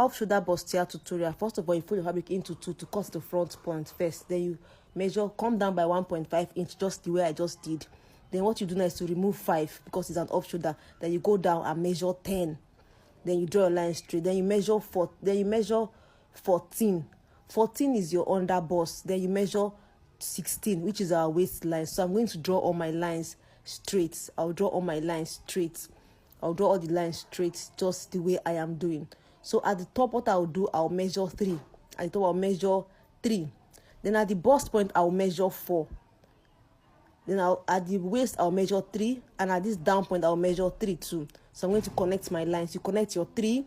off shoulder bustier tutorial. First of all, you fold your fabric into 2 to cut the front point first. Then you measure, come down by 1.5 inch, just the way I just did. Then what you do now is to remove 5 because it's an off shoulder. Then you go down and measure 10. Then you draw a line straight. Then you measure 4. Then you measure 14. 14 is your under bust. Then you measure 16, which is our waistline. So I'm going to draw all my lines straight. I'll draw all my lines straight. I'll draw all the lines straight, just the way I am doing. So at the top, what I'll do, I'll measure 3. At the top, I'll measure 3. Then at the bust point, I'll measure 4. Then at the waist, I'll measure 3. And at this down point, I'll measure 3 too. So I'm going to connect my lines. You connect your 3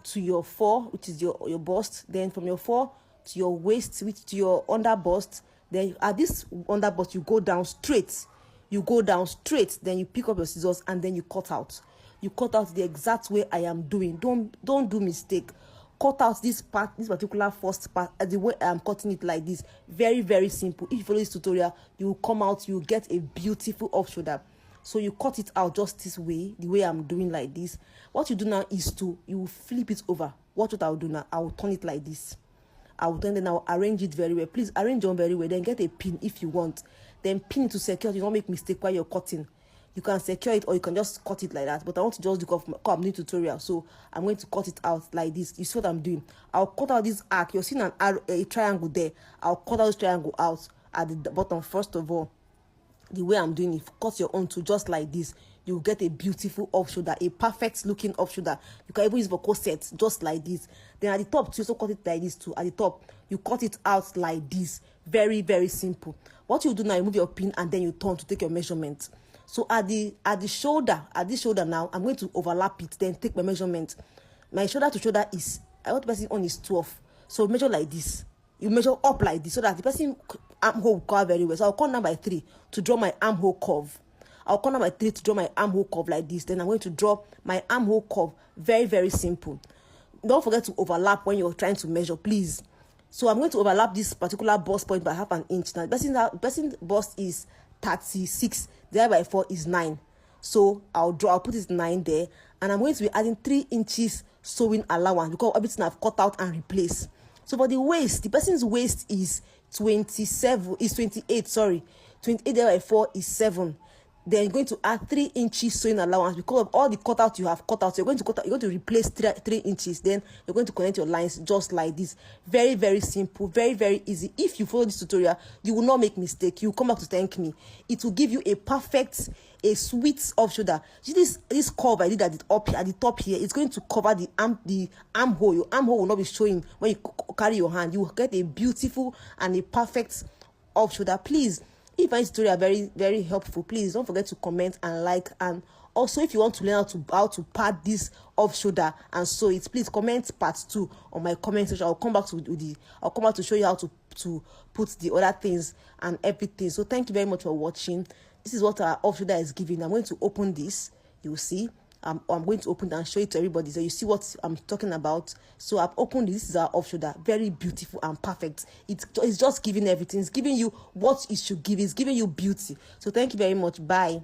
to your 4, which is your bust. Then from your 4 to your waist, which to your under bust. Then at this under bust, you go down straight. You go down straight. Then you pick up your scissors and then you cut out. You cut out the exact way I am doing. Don't do mistake. Cut out this part, this particular first part, the way I am cutting it like this. Very, very simple. If you follow this tutorial, you will come out, you will get a beautiful off shoulder. So you cut it out just this way, the way I'm doing like this. What you do now is you will flip it over. Watch what I'll do now. I will turn it like this. I will turn, then I'll arrange it very well. Please arrange it very well. Then get a pin if you want. Then pin it to secure it. You don't make mistake while you're cutting. You can secure it or you can just cut it like that. But I want to just do a new tutorial. So I'm going to cut it out like this. You see what I'm doing? I'll cut out this arc. You're seeing a triangle there. I'll cut out this triangle out at the bottom first of all. The way I'm doing it, cut your own too, just like this. You get a beautiful off shoulder, a perfect looking off shoulder. You can even use for corset, just like this. Then at the top, you also cut it like this too. At the top, you cut it out like this. Very, very simple. What you do now, you move your pin and then you turn to take your measurement. So at this shoulder now, I'm going to overlap it, then take my measurement. My shoulder to shoulder is, I want the person on is 12. So measure like this. You measure up like this so that the person armhole will cover very well. So I'll come down by 3 to draw my armhole curve. I'll come down by 3 to draw my armhole curve like this. Then I'm going to draw my armhole curve. Very, very simple. Don't forget to overlap when you're trying to measure, please. So I'm going to overlap this particular bust point by 1/2 inch. Now, the person bust is 36. Divided by 4 is 9. So I'll put it 9 there. And I'm going to be adding 3 inches sewing allowance because everything I've cut out and replaced. So for the waist, the person's waist is 28, sorry. 28 divided by 4 is 7. Then you're going to add 3 inches sewing allowance because of all the cutout you have cut out. So you're going to replace 3 inches. Then you're going to connect your lines just like this. Very, very simple. Very, very easy. If you follow this tutorial, you will not make mistake. You will come back to thank me. It will give you a sweet off shoulder. See this curve I did at the top here. It's going to cover the armhole. Your armhole will not be showing when you carry your hand. You will get a beautiful and a perfect off shoulder. Please, if you find this tutorial very, very helpful, please don't forget to comment and like. And also, if you want to learn how to pad this off shoulder and sew it, please comment part 2 on my comment section. I'll come back to show you how to put the other things and everything. So thank you very much for watching. This is what our off shoulder is giving. I'm going to open this. You will see. I'm going to open it and show it to everybody so you see what I'm talking about. So I've opened this is our off shoulder. Very beautiful and perfect. It's just giving everything. It's giving you what it should give. It's giving you beauty. So thank you very much. Bye.